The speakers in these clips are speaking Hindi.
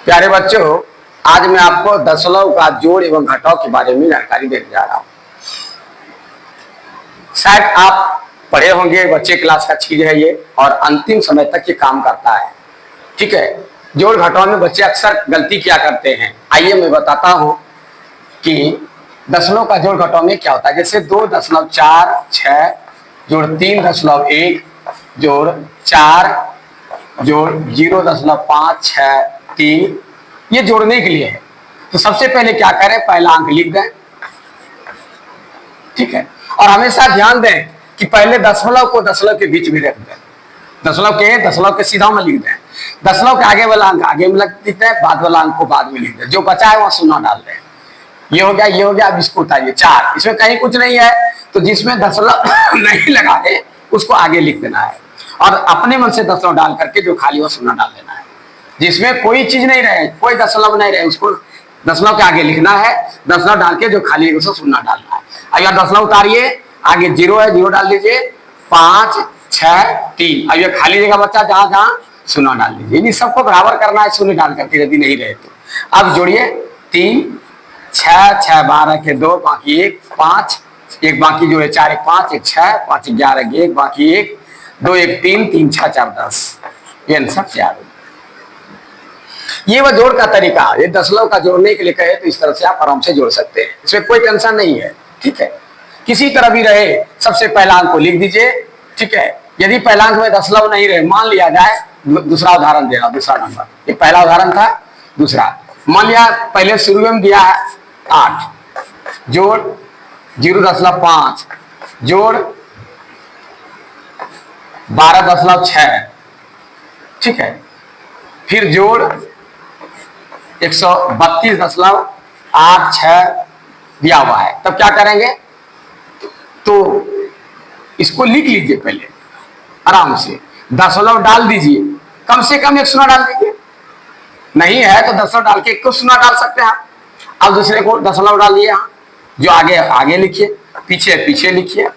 प्यारे बच्चों, आज मैं आपको दशमलव का जोड़ एवं घटाव के बारे में जानकारी देने जा रहा हूं। शायद आप पढ़े होंगे, बच्चे क्लास का चीज है ये, और अंतिम समय तक ये काम करता है। ठीक है, जोड़ घटाव में बच्चे अक्सर गलती क्या करते हैं, आइए मैं बताता हूं कि दशमलव का जोड़ घटाव में क्या होता है। जैसे 2.46 जोड़ 3.1 जोड़ 4 जोड़ 0.563, ये जोड़ने के लिए है। तो सबसे पहले क्या करें, पहला अंक लिख दें। ठीक है, और हमेशा ध्यान दें कि पहले दशमलव को दशमलव के बीच में रख दें। दशमलव के सीधा में लिख दें। दशमलव के आगे वाला अंक आगे में लिख दें, बाद वाला अंक को बाद में लिख दें। जो बचा है वहां शून्य डाल दें। ये हो गया, ये हो गया। अब इसको उतारिए 4, इसमें कहीं कुछ नहीं है, तो जिसमें दशमलव नहीं लगा है उसको आगे लिख देना है, और अपने मन से दशमलव डाल करके जो खाली हो शून्य डाल देना है। जिसमें कोई चीज नहीं रहे, कोई दशमलव नहीं रहे, उसको दशमलव के आगे लिखना है। दशमलव डाल के जो खाली है उसको शून्य डालना है। अब यहाँ दशमलव उतारिए, आगे 0 है, 0 डाल दीजिए। 5 6 3, अब ये खाली जगह बच्चा जहां जहां शून्य डाल दीजिए। इन सबको बराबर करना है शून्य डाल करके, यदि नहीं रहे तो। अब जोड़िए 3 6 6 12 के 2 बाकी 1 5 1 बाकी जोड़े 4 1 5 1 6 5 11 1 बाकी 1 2 1 3 3 6 4 10, ये आंसर 4। ये वह जोड़ का तरीका है। ये दशमलव का जोड़ने के लिए कहे तो इस तरह से आप आराम से जोड़ सकते हैं, इसमें कोई टेंशन नहीं है। ठीक है, किसी तरह भी रहे, सबसे पहला अंक को लिख दीजिए। ठीक है, यदि पहला अंक में दशमलव नहीं रहे, मान लिया जाए, दूसरा उदाहरण दे रहा हूं, दूसरा नंबर, ये पहला उदाहरण था। दूसरा मान लिया पहले शुरू में दिया है 8 जोड़ 0.5 जोड़ 12.6, ठीक है, फिर जोड़ 132.86 दिया हुआ है। तब क्या करेंगे, तो इसको लिख लीजिए पहले आराम से, दशमलव डाल दीजिए, कम से कम 1 शून्य डाल दीजिए। नहीं है तो दशमलव डाल के 1 शून्य डाल सकते हैं। अब दूसरे को दशमलव डाल दिए, यहाँ जो आगे आगे लिखिए, पीछे पीछे लिखिए,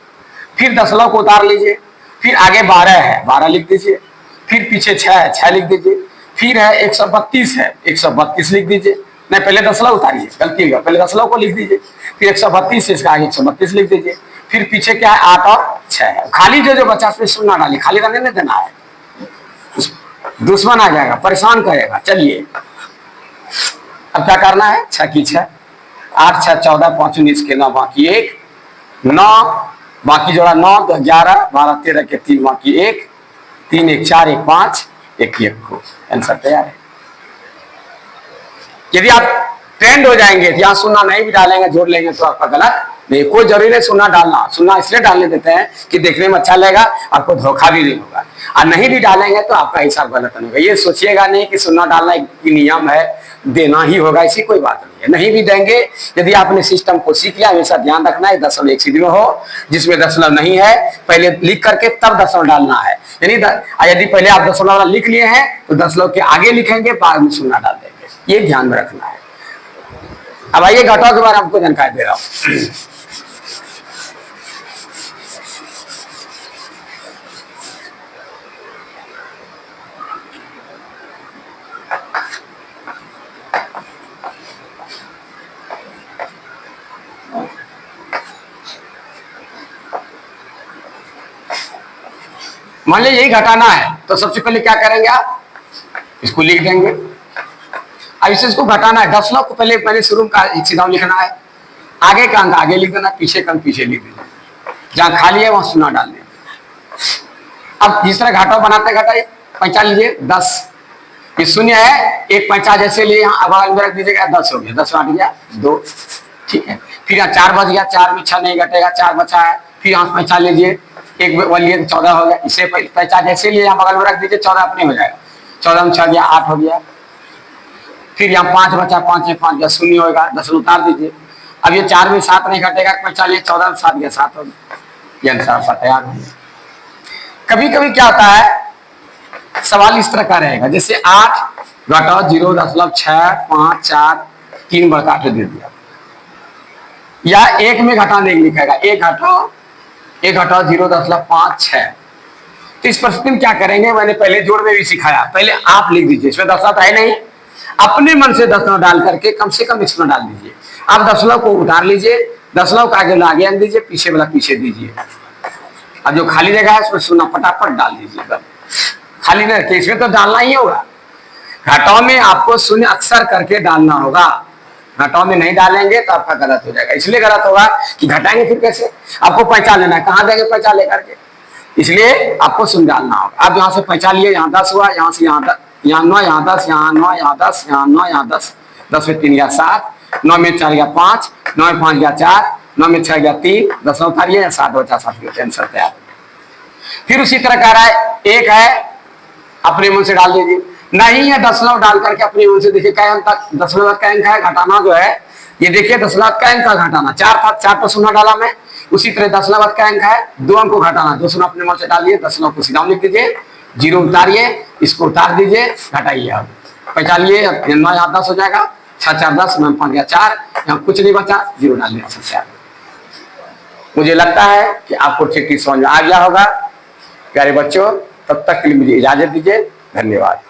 फिर दशमलव को उतार लीजिए, फिर आगे 12 है 12 लिख दीजिए, फिर पीछे 6 है 6 लिख दीजिए, फिर है 132 है 132 लिख दीजिए। नहीं, पहले दशमलव उतारिए, गलती हो गया, पहले दशमलव को लिख दीजिए, फिर 132 है, इसका आगे 132 लिख दीजिए, फिर पीछे क्या है 8 और 6 है। खाली जो 50 पे शून्य डालिए, खाली रहने नहीं देना है, दुश्मन आ जाएगा, परेशान करेगा। चलिए अब क्या करना है, 6 की 6 8 6 14 5 19 के 9 बाकी 1 9 बाकी जोड़ा 9 तो 11 12 13 के 3 बाकी 1 3 1 4 1 5 1 1 को आंसर तैयार है। यदि आप ट्रेंड हो जाएंगे, यहाँ शून्य नहीं भी डालेंगे, जोड़ लेंगे तो आपका गलत नहीं। कोई जरूरी नहीं शून्य डालना, शून्य इसलिए डालने देते हैं कि देखने में अच्छा लगेगा, आपको धोखा भी नहीं होगा। और नहीं भी डालेंगे तो आपका हिसाब गलत नहीं होगा। ये सोचिएगा नहीं कि शून्य डालना एक नियम है, देना ही होगा, ऐसी कोई बात नहीं है। नहीं भी देंगे, यदि आपने सिस्टम को सीख लिया, हमेशा ध्यान रखना है दशमलव एक सीधी में हो, जिसमें दशमलव नहीं है पहले लिख करके तब दशमलव डालना है। यानी यदि पहले आप दशमलव लिख लिए हैं तो दशमलव के आगे लिखेंगे, बाद में शून्य डाल देंगे, ये ध्यान में रखना है। अब आइए घटाव के बारे में आपको जानकारी दे रहा हूं। मान लीजिए यही घटाना है, तो सबसे पहले क्या करेंगे, आप इसको लिख देंगे। अब इसको घटाना है, दशमलव को पहले शुरू का सीधा लिखना है, आगे का अंक आगे लिख देना, पीछे का अंक पीछे लिख देना, जहां खाली है वहां शून्य डाल देना। अब जिस तरह घटाव बनाते घटाइए, 5 लीजिए 10, ये शून्य है, एक 5 जैसे लिए यहाँ बगल में रख दीजिएगा, 10 हो गया, 10 हट गया 2, ठीक है। फिर यहाँ 4 बच गया, 4 में 6 नहीं घटेगा, 4 बचा है, फिर यहाँ 5 लीजिए, एक लिए 14 हो गया, इसे 5 जैसे लिए यहाँ बगल में रख दीजिए, 14 अपने हो जाएगा, 14 में 6 गया 8 हो गया, फिर यहाँ 5 बचा, 5 में 5 गया, शून्य होगा, 10 उतार दीजिए। अब ये 4 में 7 नहीं घटेगा, 5 लिए 14 में 7 गया 7 हो गया, ये आंसर तैयार हो गया। कभी कभी क्या होता है, सवाल इस तरह का रहेगा, जैसे 8 घटाओ 0.6 5 4 3 बढ़ काट दे दिया, या 1 में घटा नहीं लिखेगा, 1 घटाओ 0.56। तो इस परिस्थिति में क्या करेंगे, मैंने पहले जोड़ में भी सिखाया, पहले आप लिख दीजिए, इसमें दशमलव है नहीं, अपने मन से दशमलव डाल करके कम से कम इसमें डाल दीजिए। आप दशमलव को उतार लीजिए, दशमलव का आगे वाला आगे आन दीजिए, पीछे वाला पीछे दीजिए। अब जो खाली जगह है उसमें शून्य फटाफट डाल दीजिए, खाली नहीं रखिए, इसमें तो डालना ही होगा। घटाओ में आपको शून्य अक्सर करके डालना होगा, घटाओ में नहीं डालेंगे तो आपका गलत हो जाएगा। इसलिए गलत होगा कि घटाएंगे फिर कैसे, आपको पहचान लेना है, कहाँ देंगे पहचान लेकर के, इसलिए आपको शून्य डालना होगा। आप यहाँ से पहचान लिए, यहाँ 10 हुआ, यहाँ से यहाँ 9, यहाँ 10, यहाँ 9, यहाँ 10, यहाँ 9, यहाँ 10, 10 में 3 गया 7, 9 में 4 गया 5, 9 में 5 गया 4, 9 में 6 गया 3, 10 उतारिए, 7 बचा 7 आंसर तैयार। फिर उसी तरह कह रहा है 1 है, अपने मुंह से डाल दीजिए, नहीं है दशमलव डाल करके अपने मुंह से देखिए क्या अंक तक, दशमलव का अंक है, घटाना जो है ये देखिए दशमलव का अंक का घटाना 4 था, 4 पर शून्य डाला मैं, उसी तरह दशमलव का अंक है 2 अंक को घटाना, 2 शून्य अपने मुंह से डालिए, दशमलव को सीधा लिख दीजिए, 0 उतारिए, इसको उतार दीजिए, घटाइए, अब पहचानिए, 9 यहाँ 10 हो जाएगा, 6 4 10, 9 5 गया 4, यहाँ कुछ नहीं बचा, 0 डाल दिया सबसे। मुझे लगता है कि आपको ठीक ठीक समझ में आ गया होगा। प्यारे बच्चों, तब तक के लिए मुझे इजाजत दीजिए, धन्यवाद।